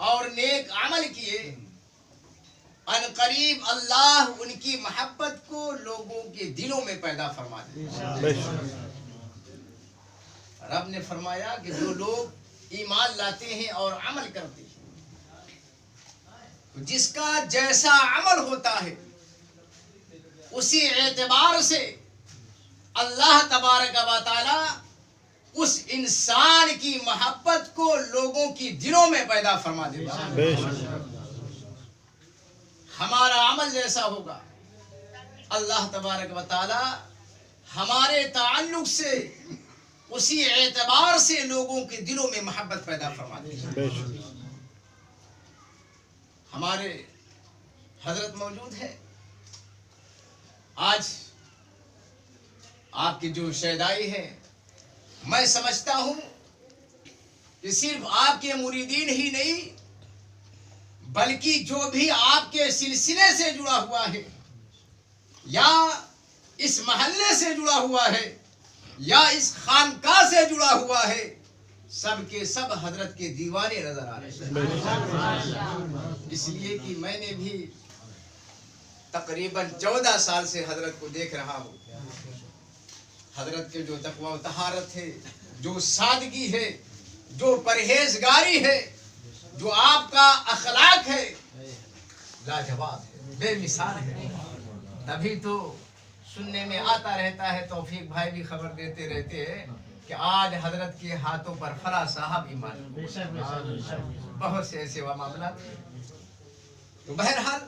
और नेक अमल किए, अनकरीब अल्लाह उनकी मोहब्बत को लोगों के दिलों में पैदा फरमा दे। रब ने फरमाया कि जो लोग ईमान लाते हैं और अमल करते हैं, जिसका जैसा अमल होता है उसी एतबार से अल्लाह तबारक व तआला उस इंसान की मोहब्बत को लोगों की दिलों में पैदा फरमा देगा। हमारा अमल जैसा होगा, अल्लाह तबारक व तआला हमारे ताल्लुक से उसी एतबार से लोगों के दिलों में मोहब्बत पैदा फरमा देगा। हमारे हजरत मौजूद है, आज आपकी जो शहदाई है, मैं समझता हूं कि सिर्फ आपके मुरीदीन ही नहीं बल्कि जो भी आपके सिलसिले से जुड़ा हुआ है या इस मोहल्ले से जुड़ा हुआ है या इस खानका से जुड़ा हुआ है, सब के सब हजरत के दीवाने नजर आ रहे हैं। इसलिए कि मैंने भी तकरीबन 14 साल से हजरत को देख रहा हूँ। हजरत के जो तकवा तहारत है, जो सादगी है, जो परहेजगारी है, जो आपका अखलाक है, लाजवाब है, बेमिसाल है। तभी तो सुनने में आता रहता है, तौफीक भाई भी खबर देते रहते हैं कि आज हजरत के हाथों पर फला साहब ईमान, बहुत से ऐसे मामला। तो बहरहाल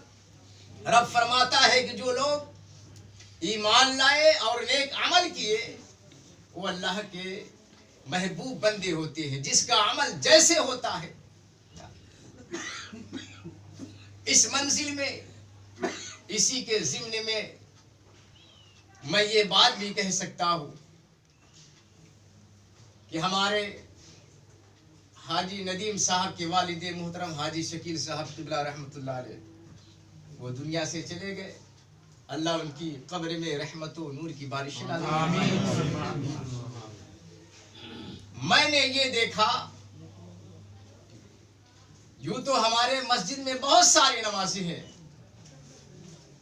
रब फरमाता है कि जो लोग ईमान लाए और नेक अमल किए वो अल्लाह के महबूब बंदे होते हैं, जिसका अमल जैसे होता है। इस मंजिल में, इसी के ज़िम्ने में मैं ये बात भी कह सकता हूँ कि हमारे हाजी नदीम साहब के वालिद मोहतरम हाजी शकील साहब क़िबला रहमतुल्लाह अलैह वो दुनिया से चले गए। अल्लाह उनकी कब्र में रहमत व नूर की बारिश आमीन। मैंने ये देखा, यूं तो हमारे मस्जिद में बहुत सारे नमाजी हैं,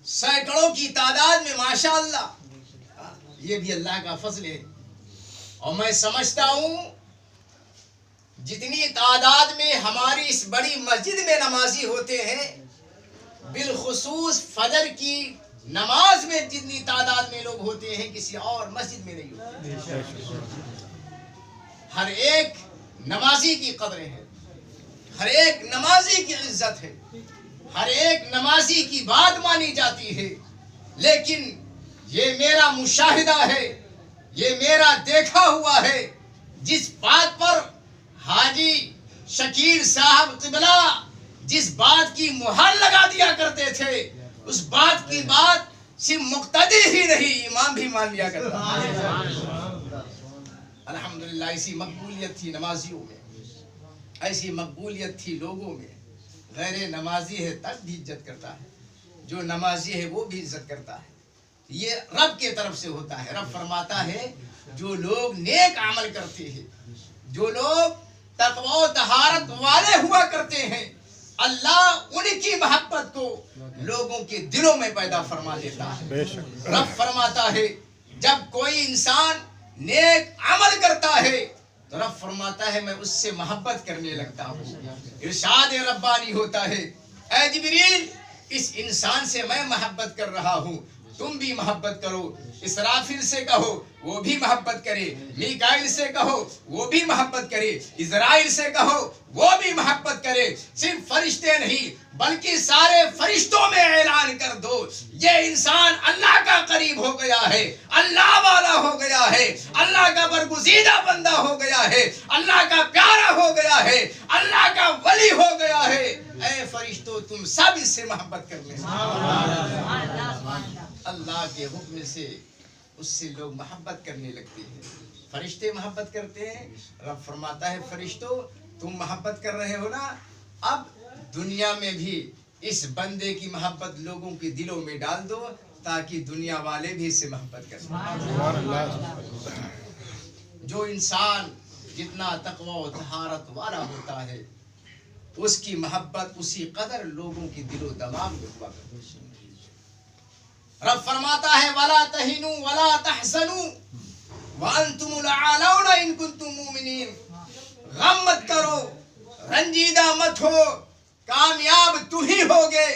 सैकड़ों की तादाद में माशाअल्लाह, ये भी अल्लाह का फजल है। और मैं समझता हूँ जितनी तादाद में हमारी इस बड़ी मस्जिद में नमाजी होते हैं, बिलखुसूस फजर की नमाज में जितनी तादाद में लोग होते हैं किसी और मस्जिद में नहीं होते। हर एक नमाजी की कदर है, हर एक नमाजी की इज्जत है, हर एक नमाजी की बात मानी जाती है। लेकिन ये मेरा मुशाहिदा है, ये मेरा देखा हुआ है, जिस बात पर हाजी शकील साहब क़िबला जिस बात की मुहर लगा दिया करते थे, उस बात की बात सिर्फ मुक्तदी ही नहीं, इमाम भी मान लिया करता। अल्हम्दुलिल्लाह ऐसी मकबूलियत थी नमाजियों में, ऐसी मकबूलियत थी लोगों में। गैर नमाजी है तब भी इज्जत करता है, जो नमाजी है वो भी इज्जत करता है। ये रब के तरफ से होता है। रब फरमाता है जो लोग नेक अमल करते हैं, जो लोग तक़वा तहारत वाले हुआ करते हैं, अल्लाह उनकी मोहब्बत को लोगों के दिलों में पैदा फरमा देता है। रब फरमाता है जब कोई इंसान नेक अमल करता है तो रब फरमाता है मैं उससे मोहब्बत करने लगता हूँ। इरशाद रब्बानी होता है, ऐ जिब्रील इस इंसान से मैं मोहब्बत कर रहा हूँ, तुम भी मोहब्बत करो। इसराफिल से कहो वो भी मोहब्बत करे, मीकाइल से कहो वो भी मोहब्बत करे, इज़राइल से कहो वो भी मोहब्बत करे। सिर्फ फरिश्ते नहीं बल्कि सारे फरिश्तों में ऐलान कर दो ये इंसान अल्लाह का करीब हो गया है, अल्लाह वाला हो गया है, अल्लाह का बरगुज़ीदा बंदा हो गया है, अल्लाह का प्यारा हो गया है, अल्लाह का वली हो गया है। ऐ फरिश्तों तुम सब इससे मोहब्बत कर ले। अल्लाह के हुक्म से उससे लोग मोहब्बत करने लगते हैं, फरिश्ते मोहब्बत करते हैं। रब फरमाता है फरिश्तों तुम मोहब्बत कर रहे हो ना, अब दुनिया में भी इस बंदे की मोहब्बत लोगों के दिलों में डाल दो ताकि दुनिया वाले भी इससे मोहब्बत कर सकें। जो इंसान जितना तक़वा और तहारत वाला होता है उसकी मोहब्बत उसी कदर लोगों की दिलो दिमाग में हुआ करती है। रब फरमाता है वला तहिनु वला तहसनु व अंतुमुल आलौना इन कुंतुम मुमिनीन। गम मत करो, रंजीदा मत हो, कामयाब तुम ही होगे,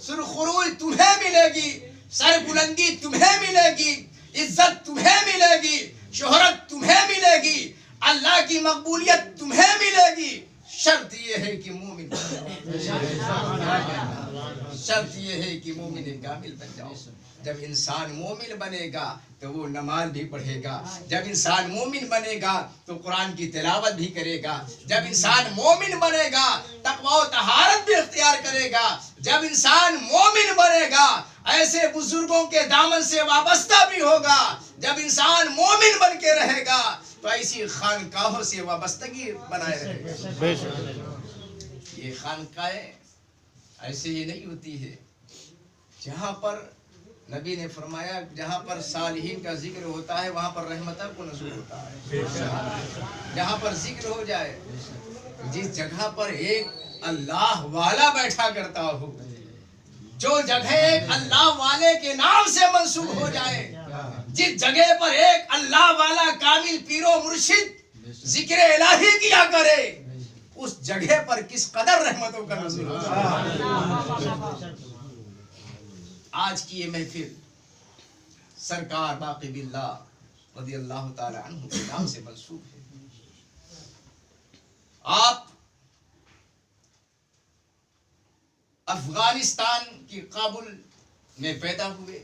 सुरखुरूज तुम्हें मिलेगी, सरबुलंदी तुम्हें मिलेगी, इज्जत तुम्हें मिलेगी, शोहरत तुम्हें मिलेगी, अल्लाह की मकबूलियत तुम्हें मिलेगी। शर्त ये है कि मोमिन बन जाओ, शर्त ये है कि मोमिन कामिल बन जाओ। जब इंसान मोमिन बनेगा तो वो नमाज भी पढ़ेगा, जब इंसान मोमिन बनेगा तो कुरान की तिलावत भी करेगा, जब इंसान मोमिन बनेगा तकवा व तहारत भी इख्तियार करेगा, जब इंसान मोमिन बनेगा ऐसे बुजुर्गों के दामन से वाबस्ता भी होगा, जब इंसान मोमिन बन के रहेगा तो ऐसी खानकाहों से वाबस्तगी बनाए रहेगा। ये खानकाहें ऐसे ही नहीं होती है। जहाँ पर नबी ने फरमाया जहाँ पर सालिहीन का जिक्र होता है वहाँ पर रहमत को नज़ूल होता है। जहाँ पर जिक्र हो जाए, जिस जगह पर एक अल्लाह वाला बैठा करता हो, जो जगह एक अल्लाह वाले के नाम से मंसूब हो जाए, जिस जगह पर एक अल्लाह वाला कामिल पीरो मुर्शिद जिक्र इलाही किया करे, उस जगह पर किस कदर रहमतों का नज़ूल होता है। आज की ये महफिल सरकार बाकी बिल्लाह रज़ियल्लाहु ताला अन्हु के नाम से मंसूब है। आप अफगानिस्तान की काबुल में पैदा हुए,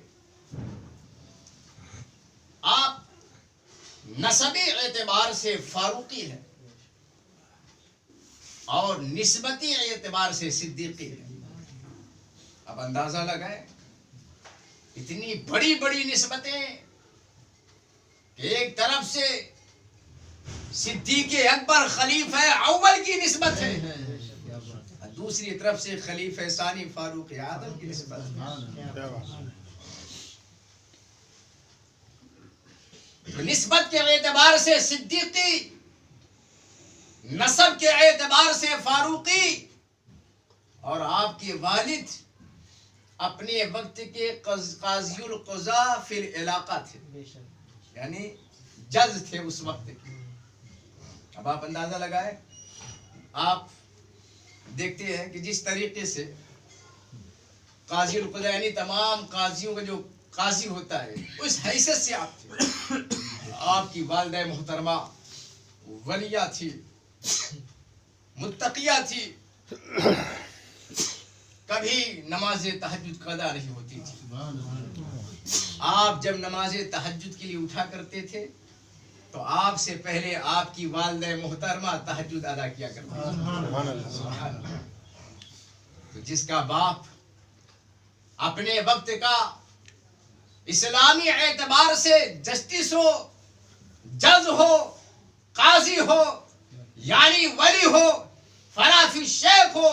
आप नसबी एतबार से फारूकी हैं और निस्बती एतबार से सिद्दीकी हैं। अब अंदाजा लगाएं, इतनी बड़ी बड़ी निस्बतें, एक तरफ से सिद्दीक़ अकबर खलीफा अव्वल की निस्बत है, दूसरी तरफ से खलीफा सानी फारूक आदम की निस्बत है। निस्बत के एतबार से सिद्दीकी, नसब के एतबार से फारूकी, और आपके वालिद अपने वक्त के काज़ियुल क़ज़ा फिल इलाका थे, यानी जज थे उस वक्त के। अब आप अंदाजा लगाए, आप देखते हैं कि जिस तरीके से काज़ियुल क़ज़ा यानी तमाम काजियों का जो काजी होता है, उस हैसियत से आप थे। आपकी वालिदा मोहतरमा वलिया थी, मुत्तकिया थी, कभी नमाज तहज्जुद कदा नहीं होती थी। आप जब नमाज तहज्जुद के लिए उठा करते थे तो आपसे पहले आपकी वालिदा मोहतरमा तहज्जुद अदा किया करती थी। तो जिसका बाप अपने वक्त का इस्लामी एतबार से जस्टिस हो, जज हो, काजी हो, यानी वली हो, फराफी शेख हो,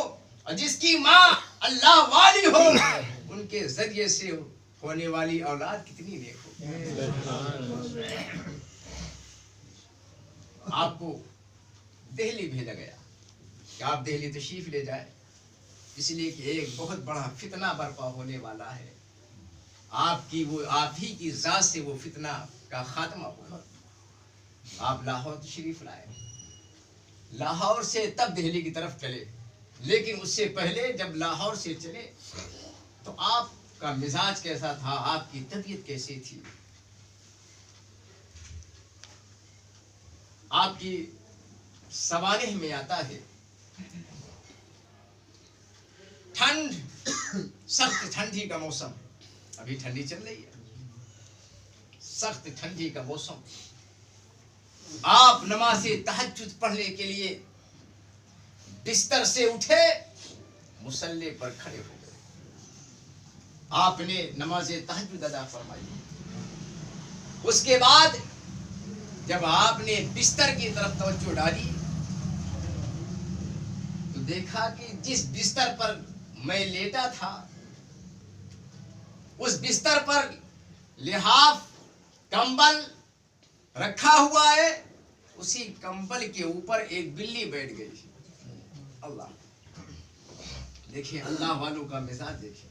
और जिसकी माँ अल्लाह वाली हो, उनके जरिए से होने वाली औलाद कितनी नेक हो। आपको दिल्ली भेजा गया कि आप दिल्ली तशरीफ ले जाए, इसलिए कि एक बहुत बड़ा फितना बर्पा होने वाला है। आपकी वो आप ही की जात से वो फितना का खात्मा होगा। आप लाहौर तशरीफ लाए, लाहौर से तब दिल्ली की तरफ चले, लेकिन उससे पहले जब लाहौर से चले तो आपका मिजाज कैसा था, आपकी तबीयत कैसी थी? आपकी सवालिह में आता है ठंड, सख्त ठंडी का मौसम, अभी ठंडी चल रही है, सख्त ठंडी का मौसम। आप नमाज तहज्जुद पढ़ने के लिए बिस्तर से उठे, मुसल्ले पर खड़े हो गए, आपने नमाज तहज्जुद अदा फरमाई। उसके बाद जब आपने बिस्तर की तरफ तवज्जो डाली तो देखा कि जिस बिस्तर पर मैं लेटा था, उस बिस्तर पर लिहाफ कंबल रखा हुआ है, उसी कंबल के ऊपर एक बिल्ली बैठ गई। अल्लाह, देखिए अल्लाह वालों का मिजाज देखिए।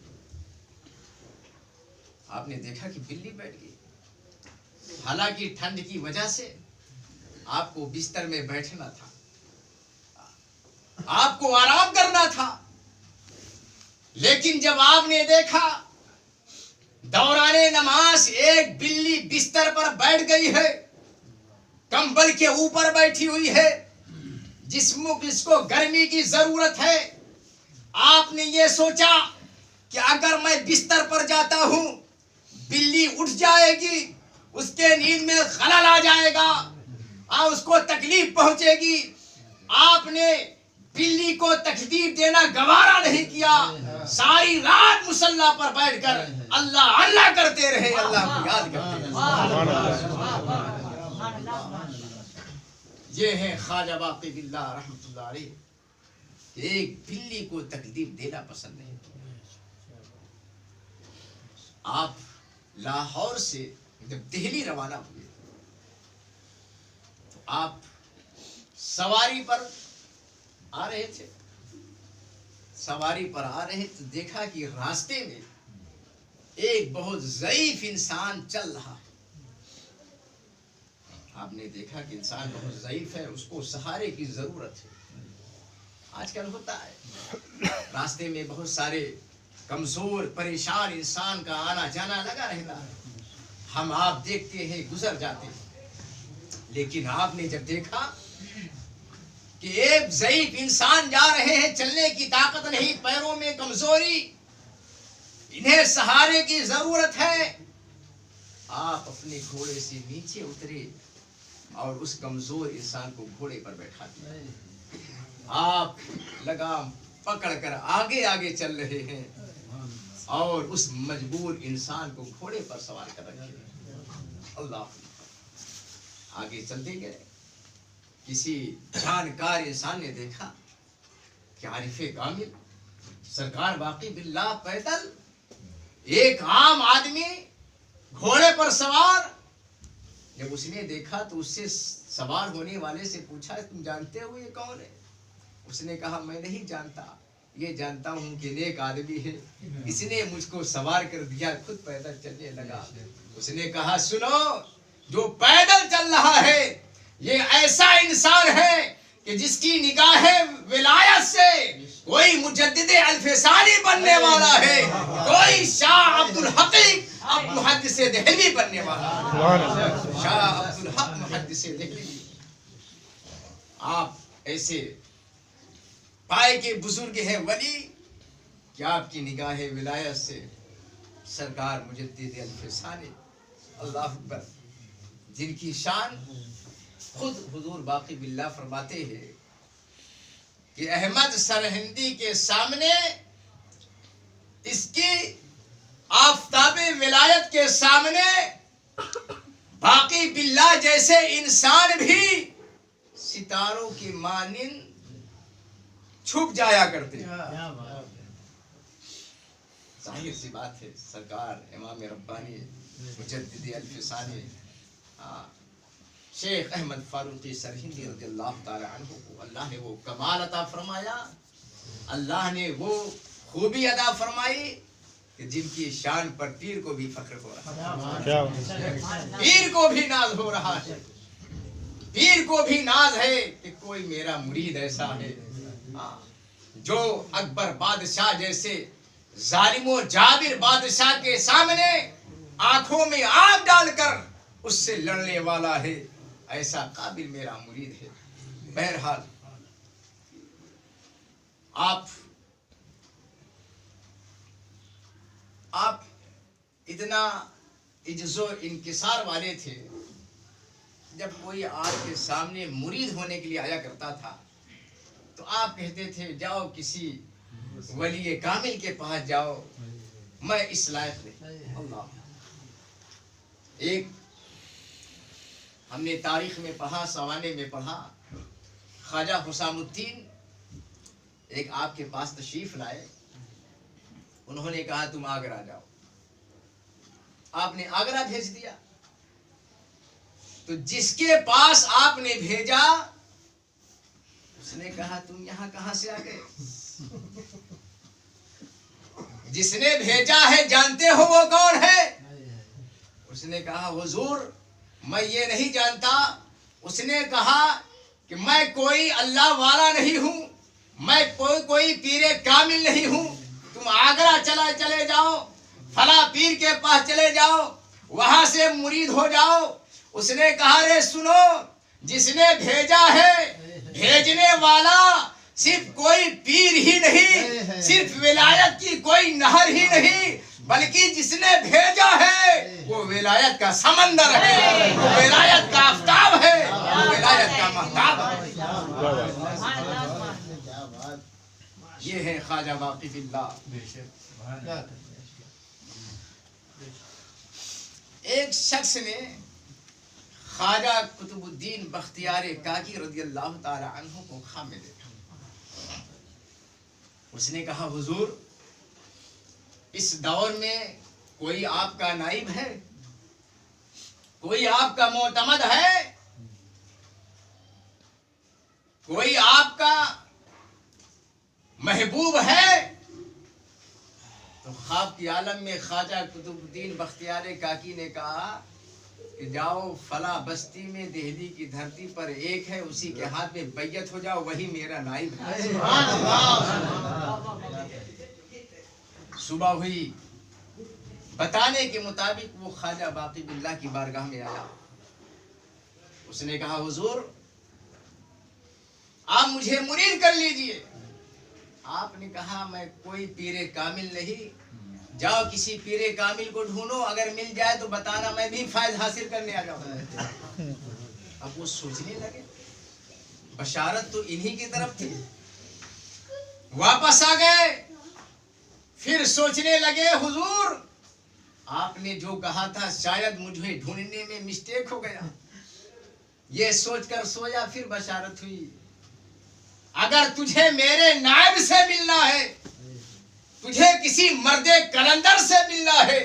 आपने देखा कि बिल्ली बैठ गई, हालांकि ठंड की वजह से आपको बिस्तर में बैठना था, आपको आराम करना था, लेकिन जब आपने देखा दौराने नमाज एक बिल्ली बिस्तर पर बैठ गई है, कंबल के ऊपर बैठी हुई है, जिसको गर्मी की जरूरत है, आपने ये सोचा कि अगर मैं बिस्तर पर जाता हूं बिल्ली उठ जाएगी, उसके नींद में खलल आ जाएगा और उसको तकलीफ पहुंचेगी। आपने बिल्ली को तकलीफ देना गवारा नहीं किया, सारी रात मुसल्ला पर बैठकर अल्लाह अल्लाह करते रहे, अल्लाह को याद करते रहे। ये है ख्वाजा बाकी बिल्लाह रहमतुल्लाह अलैह कि एक बिल्ली को तकलीफ देना पसंद नहीं। आप लाहौर से जब दिल्ली रवाना हुए तो आप सवारी पर आ रहे थे, सवारी पर आ रहे तो देखा कि रास्ते में एक बहुत ज़ईफ इंसान चल रहा है। आपने देखा कि इंसान बहुत ज़ईफ है, उसको सहारे की जरूरत है। आजकल होता है रास्ते में बहुत सारे कमजोर परेशान इंसान का आना जाना लगा रहता है, हम आप देखते हैं गुजर जाते हैं, लेकिन आपने जब देखा कि एक ज़ईफ इंसान जा रहे हैं, चलने की ताकत नहीं, पैरों में कमजोरी, इन्हें सहारे की जरूरत है, आप अपने घोड़े से नीचे उतरे और उस कमजोर इंसान को घोड़े पर बैठा दिया। आप लगाम पकड़कर आगे आगे चल रहे हैं और उस मजबूर इंसान को घोड़े पर सवार कर रखे। अल्लाह आगे चलते गए, किसी जानकार इंसान ने देखा कि आरिफे कामिल सरकार बाकी बिल्लाह पैदल, एक आम आदमी घोड़े पर सवार। जब उसने देखा तो उससे सवार होने वाले से पूछा, तुम जानते हो ये कौन है? उसने कहा मैं नहीं जानता, ये जानता हूँ कि नेक आदमी है, इसने मुझको सवार कर दिया, खुद पैदल चलने लगा। उसने कहा सुनो, जो पैदल चल रहा है ये ऐसा इंसान है कि जिसकी निगाहें विलायत से कोई मुजद्दिद अल्फसानी बनने वाला है, कोई शाह अब्दुल हकीक अब मुहद्दिस देहलवी बनने वाला, शाह अब्दुल हक मुहद्दिस देहलवी। आप ऐसे पाए के बुजुर्ग हैं वली कि आपकी निगाह विलायत से सरकार मुजद्दिद अल्फसानी, अल्लाह अकबर, जिनकी शान खुद हुजूर बाकी बिल्लाह फरमाते हैं कि अहमद सरहिंदी के सामने, इसकी आफताबे विलायत के सामने बाकी बिल्लाह जैसे इंसान भी सितारों की मानिंद छुप जाया करते हैं। जाहिर सी बात है, सरकार इमाम रब्बानी मुजद्दिद अल्फसानी शेख अहमद फारूकी सरहिंदी रज़ियल्लाहु ताला अन्हु को अल्लाह ने वो कमाल अता फरमाया, अल्लाह ने वो खूबी अदा फरमाई कि जिनकी शान पर पीर को भी फख्र हो रहा है, पीर को भी नाज हो रहा है, पीर को भी नाज है कि कोई मेरा मुरीद ऐसा है जो अकबर बादशाह जैसे जालिमो जाबिर बादशाह के सामने आंखों में आग डालकर उससे लड़ने वाला है, ऐसा काबिल मेरा मुरीद है। बहरहाल आप इतना इज्जो इंकिसार वाले थे, जब कोई आपके सामने मुरीद होने के लिए आया करता था तो आप कहते थे जाओ किसी वली कामिल के पास जाओ, मैं इस लायक नहीं। अल्लाह, एक हमने तारीख में पढ़ा, सवाने में पढ़ा, ख्वाजा हुसामुद्दीन एक आपके पास तशरीफ लाए, उन्होंने कहा तुम आगरा जाओ, आपने आगरा भेज दिया। तो जिसके पास आपने भेजा उसने कहा तुम यहाँ कहाँ से आ गए? जिसने भेजा है जानते हो वो कौन है? उसने कहा हुजूर मैं ये नहीं जानता। उसने कहा कि मैं कोई अल्लाह वाला नहीं हूँ, मैं कोई पीरे कामिल नहीं हूँ। तुम आगरा चले जाओ, फला पीर के पास चले जाओ, वहां से मुरीद हो जाओ। उसने कहा रे सुनो, जिसने भेजा है भेजने वाला सिर्फ कोई पीर ही नहीं, सिर्फ विलायत की कोई नहर ही नहीं, बल्कि जिसने भेजा है वो विलायत का समंदर है, वो विलायत का आफताब है, वो विलायत का महताब है। ये है ख्वाजा बाकी बिल्लाह। एक शख्स ने ख्वाजा कुतुबुद्दीन बख्तियार काकी रज़ियल्लाहु ताला अन्हु को ख्वाब में देखा। उसने कहा हुजूर इस दौर में कोई आपका नाइब है, कोई आपका मोतमद है, कोई आपका महबूब है? तो ख्वाब की आलम में ख्वाजा कुतुबुद्दीन बख्तियार काकी ने कहा कि जाओ फला बस्ती में दिल्ली की धरती पर एक है, उसी के हाथ में बैयत हो जाओ, वही मेरा नाइब है। सुबह हुई, बताने के मुताबिक वो ख्वाजा बाकी बिल्लाह की बारगाह में आया। उसने कहा हुजूर आप मुझे मुरीद कर लीजिए। आपने कहा मैं कोई पीरे कामिल नहीं, जाओ किसी पीरे कामिल को ढूंढो, अगर मिल जाए तो बताना, मैं भी फैज हासिल करने आ जाऊंगा। अब वो सोचने लगे, बशारत तो इन्हीं की तरफ थी। वापस आ गए, फिर सोचने लगे हुजूर आपने जो कहा था शायद मुझे ढूंढने में मिस्टेक हो गया। ये सोचकर सोया, फिर बशारत हुई अगर तुझे मेरे नायब से मिलना है, तुझे किसी मर्दे कलंदर से मिलना है,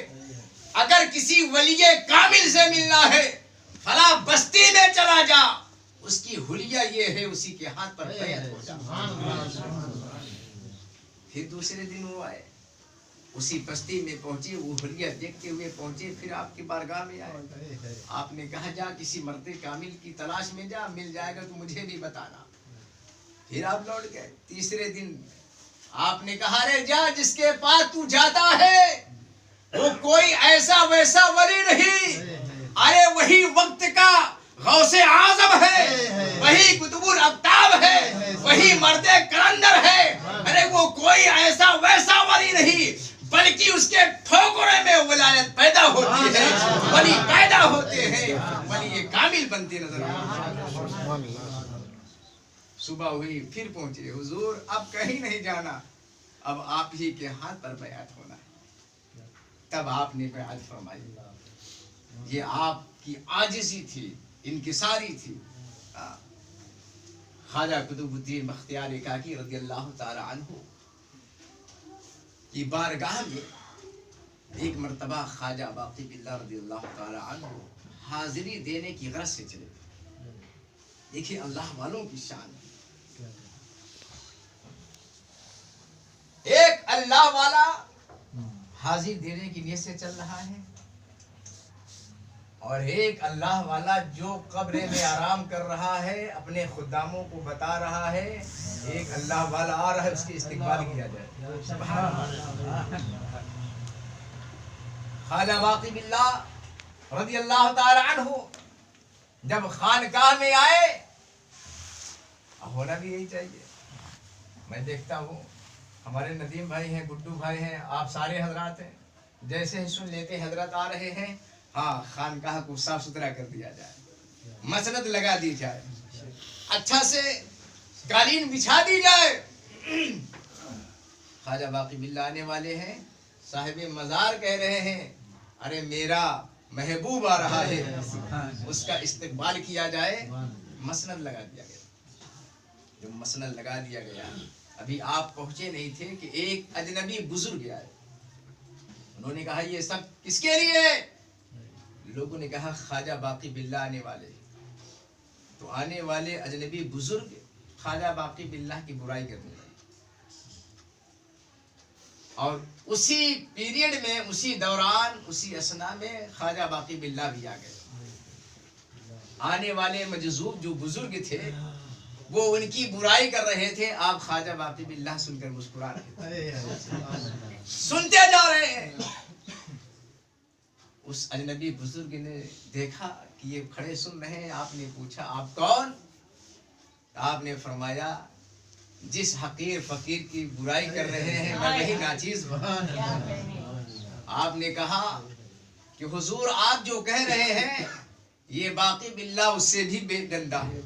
अगर किसी वलिये कामिल से मिलना है, फला बस्ती में चला जा, उसकी हुलिया ये है, उसी के हाथ पर बैत हो जा। फिर दूसरे दिन वो आए, उसी बस्ती में पहुंचे, वो हुलिया देखते हुए पहुंचे, फिर आपकी बारगाह में आए। आपने कहा जा किसी मर्दे कामिल की तलाश में जा, मिल जाएगा तो मुझे भी बताना। फिर आप लौट गए। तीसरे दिन आपने कहा रे जा, जिसके पास तू जाता है वो कोई ऐसा वैसा वली नहीं, अरे वही वक्त का गौसे आजम है, वही कुतुबुल अफ्ताब है, वही मर्दे कलंदर है। अरे वो कोई ऐसा वैसा वली नहीं, बल्कि उसके ठोकरे में विलायत पैदा होती है, वली पैदा होते हैं, वली ये कामिल बनते नजर आते। सुबह हुई, फिर पहुंचे हुजूर अब कहीं नहीं जाना, अब आप ही के हाथ पर बयात होना है। तब आपने बयात फरमाई। ये आपकी आजिज़ी थी, इनकिसारी थी। ख्वाजा कुतुबुद्दीन बख्तियार काकी रज़ियल्लाहु ताला अन्हु की बारगाह में एक मर्तबा ख्वाजा बाकी बिल्लाह रज़ियल्लाहु ताला अन्हु हाजिरी देने की गरज से चले। देखिए अल्लाह वालों की शान। एक अल्लाह वाला हाजिर देने की नीयत से चल रहा है, और एक अल्लाह वाला जो कब्र में आराम कर रहा है, अपने खुदामों को बता रहा है एक अल्लाह वाला आ रहा है, उसकी इस्तिकबाल किया जाए। सुभान अल्लाह। ख्वाजा बाकी बिल्लाह रज़ियल्लाहु ताला अन्हु जब खानकाह में आए, होना भी यही चाहिए। मैं देखता हूँ हमारे नदीम भाई हैं, गुड्डू भाई हैं, आप सारे हजरात हैं, जैसे ही सुन लेते हजरत आ रहे हैं, हाँ खानकाह को साफ सुथरा कर दिया जाए, मसनद लगा दी जाए, अच्छा से कालीन बिछा दी जाए। ख्वाजा बाकी बिल्लाह आने वाले हैं, साहिब मज़ार कह रहे हैं अरे मेरा महबूब आ रहा है, उसका इस्तकबाल किया जाए। मसनद लगा दिया गया। जब मसनद लगा दिया गया, अभी आप पहुंचे नहीं थे कि एक अजनबी बुजुर्ग आए। उन्होंने कहा ये सब किसके लिए? लोगों ने कहा ख्वाजा बाकी बिल्लाह आने वाले। तो आने वाले अजनबी बुजुर्ग ख्वाजा बाकी बिल्लाह की बुराई करने लगे। और उसी पीरियड में, उसी दौरान, उसी असना में ख्वाजा बाकी बिल्ला भी आ गए। आने वाले मजजूब जो बुजुर्ग थे वो उनकी बुराई कर रहे थे, आप ख्वाजा बाकी बिल्ला सुनकर मुस्कुरा रहे थे, सुनते जा रहे हैं। उस अजनबी बुजुर्ग ने देखा कि ये खड़े सुन रहे हैं। आपने पूछा आप कौन? आपने फरमाया जिस हकीर फकीर की बुराई कर रहे हैं मैं वही नाचीज हूं। आपने कहा कि हुजूर आप जो कह रहे हैं ये बाकी बिल्ला उससे भी बेगंदा है,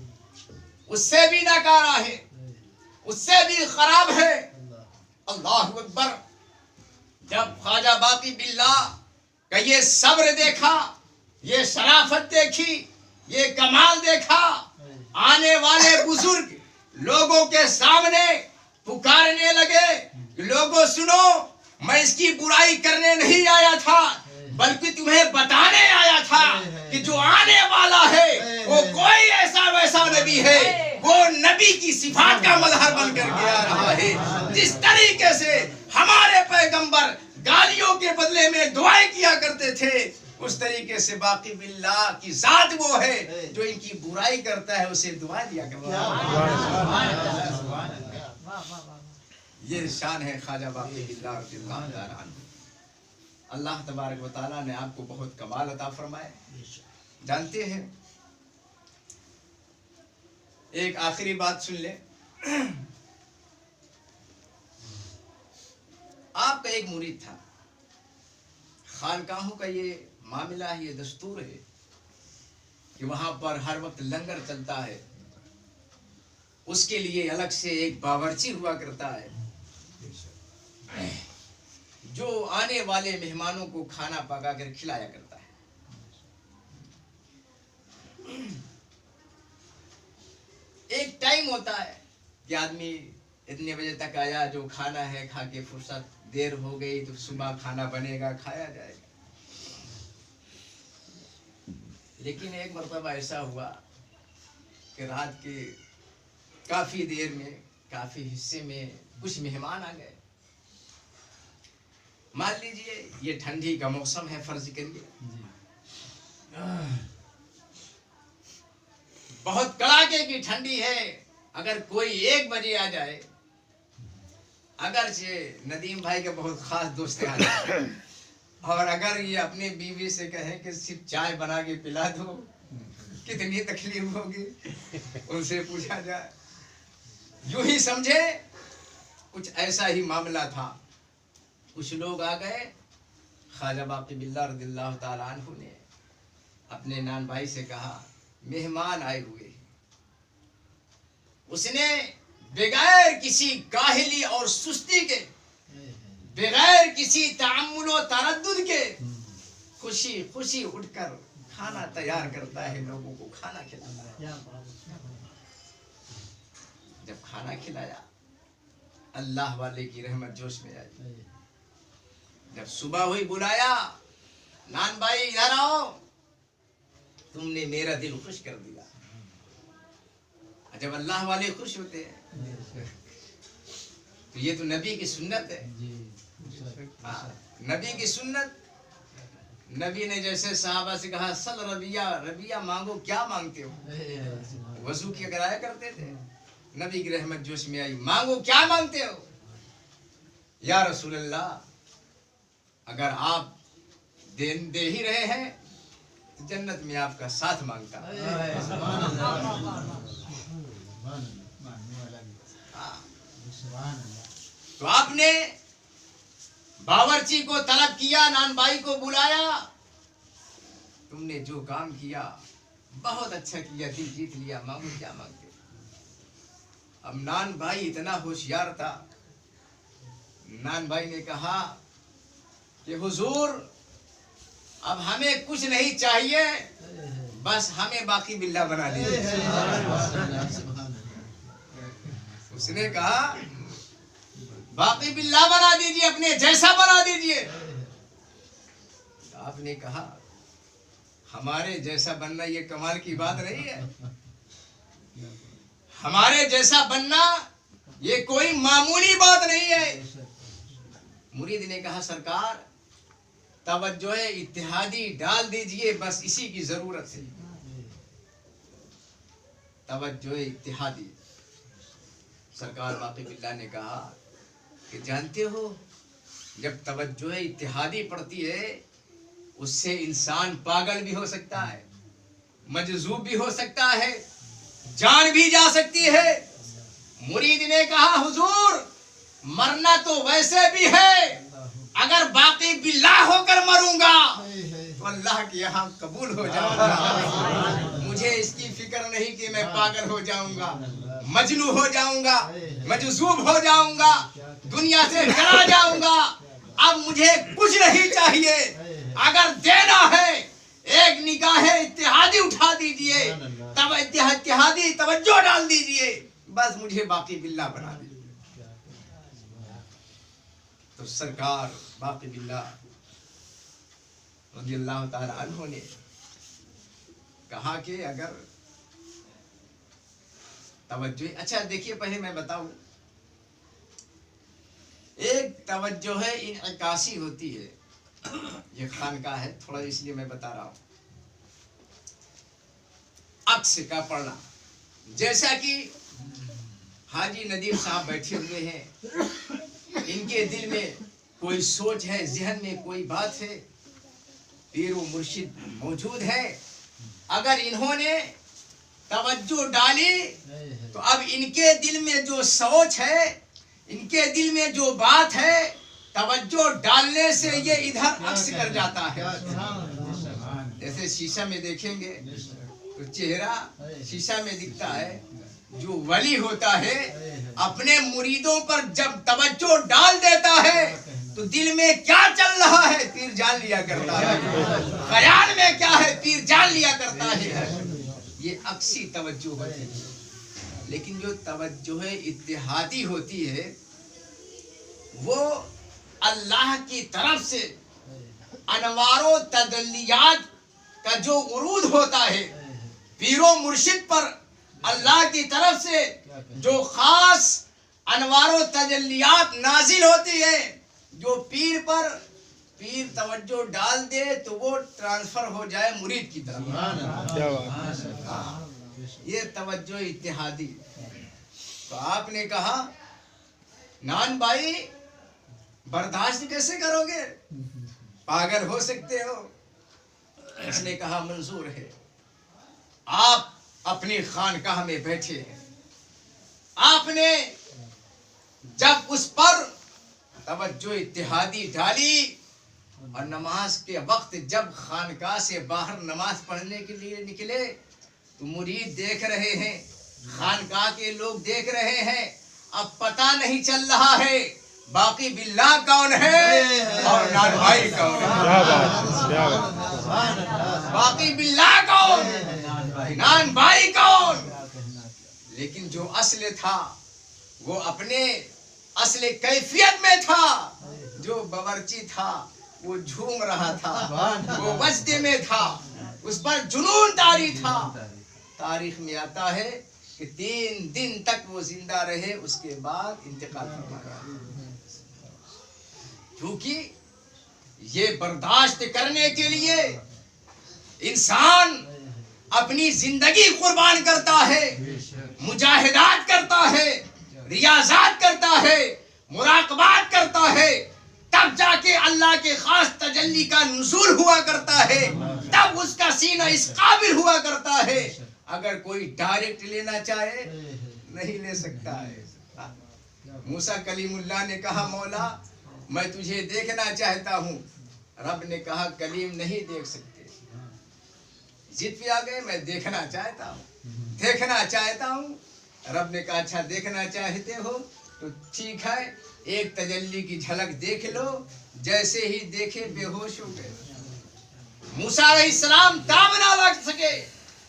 उससे भी नाकारा है, उससे भी खराब है। अल्लाह अकबर। जब ख्वाजा बाकी बिल्ला का ये सब्र देखा, ये शराफत देखी, ये कमाल देखा, आने वाले बुजुर्ग लोगों के सामने पुकारने लगे, लोगों सुनो, मैं इसकी बुराई करने नहीं आया था बल्कि तुम्हें बताने आया था कि जो आने वाला है वो कोई ऐसा वैसा नबी है, वो नबी की सिफात का मजहर बनकर के आ रहा है। जिस तरीके से हमारे पैगंबर गालियों के बदले में दुआएं किया करते थे, उस तरीके से बाकी बिल्ला की जात वो है जो इनकी बुराई करता है, उसे दुआ दिया करता है। ये शान है ख्वाजा बाकी बिल्ला रज़ियल्लाहु ताला अन्हु। अल्लाह तबारक व तआला ने आपको बहुत कमाल अता फरमाए। जानते हैं, एक आखिरी बात सुन ले। आपका एक मुरीद था, खानकाहों का ये मामला है, ये दस्तूर है कि वहां पर हर वक्त लंगर चलता है, उसके लिए अलग से एक बावर्ची हुआ करता है जो आने वाले मेहमानों को खाना पका कर खिलाया करता है। एक टाइम होता है कि आदमी इतने बजे तक आया, जो खाना है खा के फुर्सत, देर हो गई तो सुबह खाना बनेगा, खाया जाएगा। लेकिन एक मरतबा ऐसा हुआ कि रात के काफी देर में, काफी हिस्से में कुछ मेहमान आ गए। मान लीजिए ये ठंडी का मौसम है, फर्ज करिए, बहुत कड़ाके की ठंडी है। अगर कोई 1 बजे आ जाए, अगर से नदीम भाई के बहुत खास दोस्त आ जाए और अगर ये अपने बीवी से कहे कि सिर्फ चाय बना के पिला दो, कितनी तकलीफ होगी, उनसे पूछा जाए। यूं ही समझे कुछ ऐसा ही मामला था। कुछ लोग आ गए, ख्वाजा बाकी बिल्ला रज़ियल्लाहु ताला अन्हु ने अपने नान भाई से कहा मेहमान आए हुए हैं। उसने बगैर किसी काहिली और सुस्ती के, बगैर किसी तअम्मुल व तरद्दुद के खुशी खुशी उठकर खाना तैयार करता है, लोगों को खाना खिलाता है। जब खाना खिलाया, अल्लाह वाले की रहमत जोश में आई। जब सुबह हुई, बुलाया, नान भाई इधर आओ, तुमने मेरा दिल खुश कर दिया। जब अल्लाह वाले खुश होते हैं तो ये तो नबी की सुन्नत है। नबी की सुन्नत। नबी ने जैसे सहाबा से कहा सल रबिया, रबिया मांगो, क्या मांगते हो? वजू की कराया करते थे। नबी की रहमत जोश में आई, मांगो, क्या मांगते हो? या रसूल अल्लाह, अगर आप दे ही रहे हैं तो जन्नत में आपका साथ मांगता। तो आपने बावर्ची को तलब किया, नान भाई को बुलाया, तुमने जो काम किया बहुत अच्छा किया, दिल जीत लिया, मांगो क्या मांगते। अब नान भाई इतना होशियार था, नान भाई ने कहा कि हुजूर अब हमें कुछ नहीं चाहिए, बस हमें बाकी बिल्ला बना दीजिए। उसने कहा बाकी बिल्ला बना दीजिए, अपने जैसा बना दीजिए। आपने कहा हमारे जैसा बनना ये कमाल की बात नहीं है, हमारे जैसा बनना ये कोई मामूली बात नहीं है। मुरीद ने कहा सरकार तवज्जो इत्तेहादी डाल दीजिए, बस इसी की जरूरत है। तवज्जो इत्तेहादी। सरकार बाकी बिल्ला ने कहा कि जानते हो जब तवज्जो इत्तेहादी पड़ती है उससे इंसान पागल भी हो सकता है, मजजूब भी हो सकता है, जान भी जा सकती है। मुरीद ने कहा हुजूर मरना तो वैसे भी है, अगर बाकी बिल्लाह होकर मरूंगा तो अल्लाह के यहाँ कबूल हो जाऊंगा। मुझे इसकी फिक्र नहीं कि मैं पागल हो जाऊंगा, मजनू हो जाऊंगा, मजजूब हो जाऊंगा, दुनिया से डरा जाऊंगा। अब मुझे कुछ नहीं चाहिए, अगर देना है एक निगाह इत्तेहादी उठा दीजिए, तब इत्तेहादी तवज्जो डाल दीजिए, बस मुझे बाकी बिल्ला बना दीजिए। तो सरकार बाकी बिल्ला रज़ियल्लाहु ताला अन्हु ने कहा कि अगर तवज्जो, अच्छा देखिए पहले मैं बताऊं, एक तवज्जो है इनअकासी होती है, ये खानका है थोड़ा इसलिए मैं बता रहा हूं। अक्स का पढ़ना, जैसा कि हाजी नदीम साहब बैठे हुए हैं, इनके दिल में कोई सोच है, जहन में कोई बात है, पीर व मुर्शिद मौजूद है। अगर इन्होंने तवज्जो डाली तो अब इनके दिल में जो सोच है, इनके दिल में जो बात है, तवज्जो डालने से ये इधर अक्स कर जाता है। जैसे शीशा में देखेंगे तो चेहरा शीशा में दिखता है। जो वली होता है अपने मुरीदों पर जब तवज्जो डाल देता है तो दिल में क्या चल रहा है पीर जान लिया करता है, ख्याल में क्या है पीर जान लिया करता है। ये अक्सी तवज्जो होती है। लेकिन जो तवज्जो है इत्तेहादी होती है वो अल्लाह की तरफ से अनवारो तजल्लियात का जो उरूद होता है, पीरो मुर्शिद पर अल्लाह की तरफ से जो खास अनवारो तजल्लियात नाजिल होती है, जो पीर पर पीर तवज्जो डाल दे तो वो ट्रांसफर हो जाए मुरीद की तरफ। ये तवज्जो इत्तेहादी। तो आपने कहा नान भाई बर्दाश्त कैसे करोगे, पागल हो सकते हो। उसने कहा मंजूर है, आप अपनी खानकाह में बैठे हैं, आपने जब उस पर तवज्जो इत्तेहादी डाली और नमाज के वक्त जब खानकाह से बाहर नमाज पढ़ने के लिए निकले तो मुरीद देख रहे हैं, खानकाह के लोग देख रहे हैं। अब पता नहीं चल रहा है बाकी बिल्ला कौन है और नान भाई कौन है। बाकी बिल्ला कौन, नान भाई कौन। लेकिन जो असल था वो अपने असल कैफियत में था। जो बावर्ची था वो झूम रहा था, वो वजदे में था, उस पर जुनून तारी था। तारीख में आता है कि 3 दिन तक वो जिंदा रहे, उसके बाद इंतकाल फरमाया। क्योंकि ये बर्दाश्त करने के लिए इंसान अपनी जिंदगी कुर्बान करता है, मुजाहिदात करता है, रियाजात करता है, मुराकबात करता है, तब जाके अल्लाह के खास तजल्ली का नुज़ूल हुआ करता है, तब उसका सीना इस काबिल हुआ करता है। अगर कोई डायरेक्ट लेना चाहे नहीं ले सकता है। मूसा कलीमुल्लाह ने कहा मौला मैं तुझे देखना चाहता हूँ। रब ने कहा कलीम नहीं देख सकते। जिद पे आ गए, मैं देखना चाहता हूँ, देखना चाहता हूँ। रब ने कहा अच्छा देखना चाहते हो तो ठीक है, एक तजल्ली की झलक देख लो। जैसे ही देखे बेहोश हो गए। मूसा अलैहिस्सलाम ताब ना लग सके,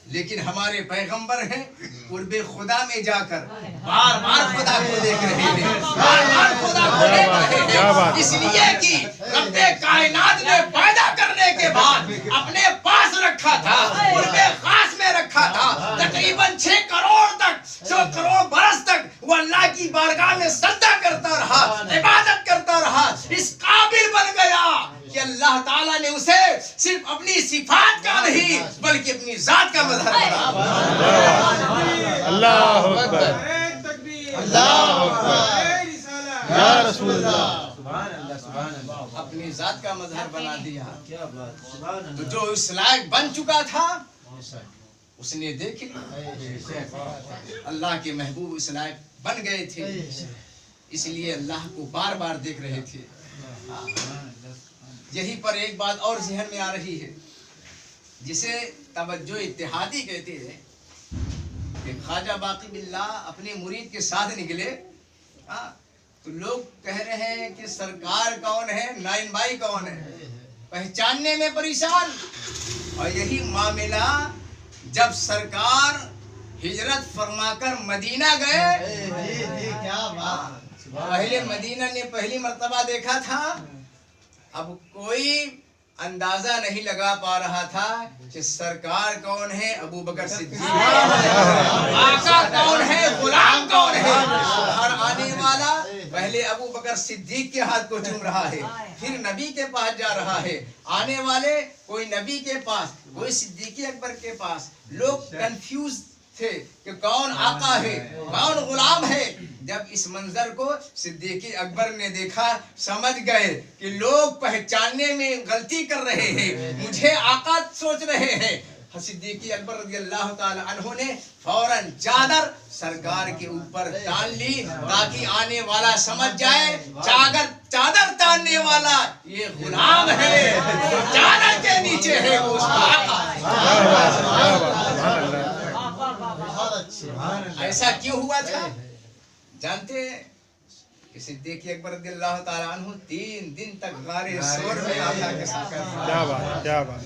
लेकिन हमारे पैगंबर हैं कुर्बे खुदा में जाकर बार बार खुदा को देख रहे हैं, बार बार खुदा को देख रहे हैं। इसलिए कि रब्बे कायनात ने पैदा करने के बाद अपने पास रखा था, कुर्बे खास में रखा था। तकरीबन 6 करोड़ तक, 100 करोड़ बरस तक वो अल्लाह की बारगाह में सजदा करता रहा, इबादत करता रहा। इस सिर्फ अपनी सिफात का नहीं बल्कि अपनी जात का मजहर बना। अल्लाह अकबर, अल्लाह अकबर, या रसूल अल्लाह, अपनी जात का मजहर बना दिया। तो जो इस लायक बन चुका था उसने देख लिया। अल्लाह के महबूब इस लायक बन गए थे, इसलिए अल्लाह को बार बार देख रहे थे। यही पर एक बात और जहन में आ रही है जिसे तवज्जो इत्तेहादी कहते हैं कि ख्वाजा बाकी बिल्ला अपने मुरीद के साथ निकले। तो लोग कह रहे हैं कि सरकार कौन है, नाइन भाई कौन है, पहचानने में परेशान। और यही मामला जब सरकार हिजरत फरमाकर मदीना गए, क्या बात, पहले मदीना ने पहली मर्तबा देखा था, अब कोई अंदाजा नहीं लगा पा रहा था कि सरकार कौन है, अबू बकर सिद्दीक, आका कौन है, गुलाम कौन है। हर आने वाला पहले अबू बकर सिद्दीक के हाथ को चूम रहा है, फिर नबी के पास जा रहा है। आने वाले कोई नबी के पास, कोई सिद्दीकी अकबर के पास। लोग कंफ्यूज थे कि कौन आका है, कौन गुलाम है। जब इस मंजर को सिद्दीकी अकबर ने देखा, समझ गए कि लोग पहचानने में गलती कर रहे हैं, मुझे आका सोच रहे हैं। सिद्दीकी अकबर रज़ियल्लाहु ताला अन्हु ने फौरन चादर सरकार के ऊपर डाल ली ताकि आने वाला समझ जाए चादर तानने वाला ये गुलाम है, चादर के नीचे है वो उसका आका है। ऐसा क्यों हुआ था जानते हैं कि सिद्दीकी अकबर रज़ियल्लाहु ताला अन्हु 3 दिन तक गारे सोर में आका के साथ, क्या बात,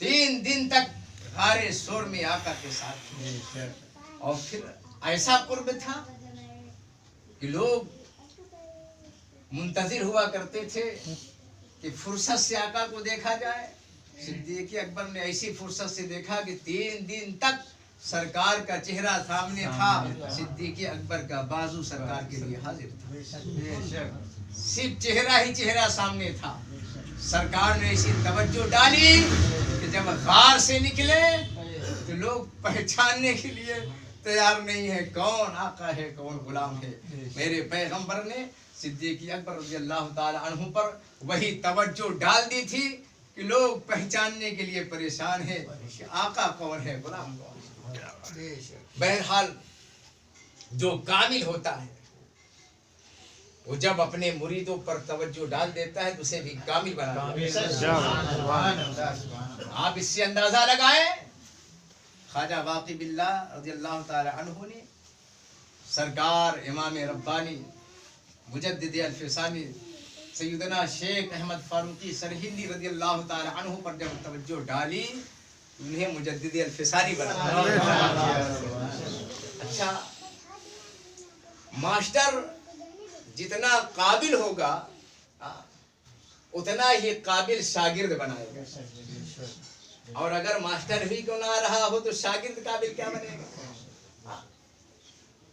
3 दिन तक गारे सोर में आका के साथ। और फिर ऐसा कुर्ब था कि लोग मुंतजिर हुआ करते थे कि फुर्सत से आका को देखा जाए। सिद्दीकी अकबर ने ऐसी फुर्सत से देखा कि 3 दिन तक सरकार का चेहरा सामने था, सिद्दीकी अकबर का बाजू सरकार के लिए हाजिर था, सिर्फ चेहरा ही चेहरा सामने था। सरकार ने ऐसी तवज्जो डाली कि जब गार से निकले तो लोग पहचानने के लिए तैयार नहीं है कौन आका है, कौन गुलाम है। मेरे पैगंबर ने सिद्दीकी अकबर रज़ियल्लाहु ताला अन्हु पर वही तवज्जो डाल दी थी कि लोग पहचानने के लिए परेशान है कि आका कौन है, गुलाम कौन है। बहरहाल जो कामिल होता है वो जब अपने मुरीदों पर तवज्जो डाल देता है तो उसे भी कामिल बना देता है। आप इससे अंदाजा लगाएं, ख्वाजा बाकी बिल्ला रज़ियल्लाहु ताला अन्हु ने सरकार इमाम रब्बानी मुजद्दिद अल-फिसानी सैयदना शेख अहमद फारूकी सरहिंदी रज़ियल्लाहु ताला अन्हु पर जब तवज्जो डाली, उन्हें मुजद्दिद अल-फिसानी बना। अच्छा, मास्टर जितना काबिल होगा उतना ही काबिल शागिर्द बनाएगा। और अगर मास्टर भी क्यों ना रहा हो तो शागिर्द काबिल क्या बनेगा।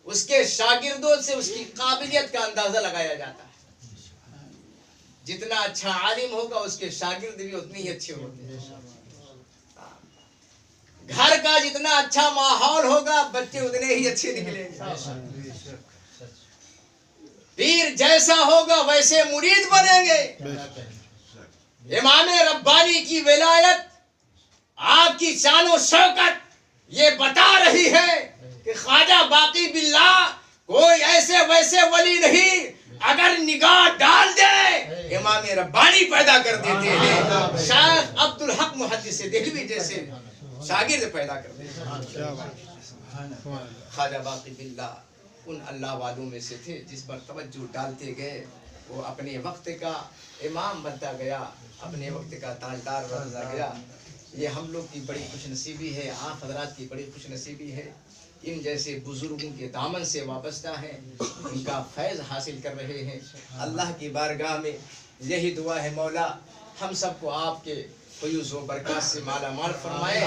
उसके शागिर्दों से उसकी काबिलियत का अंदाजा लगाया जाता है। जितना अच्छा आलिम होगा उसके शागिर्द भी उतने ही अच्छे होते हैं। घर का जितना अच्छा माहौल होगा बच्चे उतने ही अच्छे निकलेंगे। पीर जैसा होगा वैसे मुरीद बनेंगे। इमाम रब्बानी की विलायत, आपकी शान शौकत ये बता रही है कि ख्वाजा बाकी बिल्ला कोई ऐसे वैसे वली नहीं, अगर निगाह डाल दे इमाम रब्बानी पैदा कर देते हैं। शायद अब्दुल हक मुहद्दिस देहलवी जैसे शागिर्द पैदा करते हैं। ख्वाजा बाकी बिल्ला उन अल्लाह वालों में से थे जिस पर तवज्जो डालते गए वो अपने वक्त का इमाम बनता गया, अपने वक्त का ताजदार बनता गया। ये हम लोग की बड़ी खुशनसीबी है, आप हजरात की बड़ी खुशनसीबी है। इन जैसे बुजुर्गों के दामन से वाबस्ता हैं, उनका फैज़ हासिल कर रहे हैं। अल्लाह की बारगाह में यही दुआ है, मौला हम सबको आपके फयूज़ व बरकत से माला माल फरमाए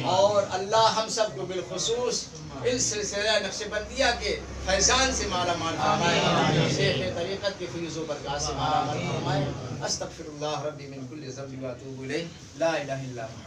और अल्लाह हम सबको बिलखुसूस इस सिलसिला नक्शबंदिया के फैज़ान से माला माल फरमाए। शेख हकीकत के फैज़ व बरक़ात से मालामाल फरमाए। अस्तग़फिरुल्लाह रब्बी मिन कुल्लि ज़ंबिन व अतूबु इलैह। ला इलाहा इल्ला हुवा।